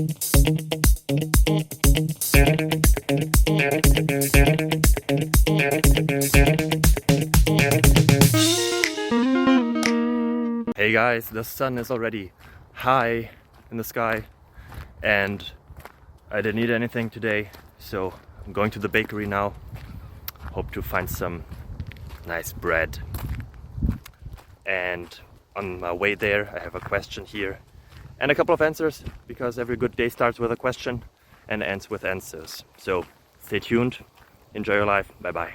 Hey guys, the sun is already high in the sky and I didn't eat anything today, so I'm going to the bakery now. Hope to find some nice bread. And on my way there I have a question here and a couple of answers, because every good day starts with a question and ends with answers. So stay tuned, enjoy your life, bye bye.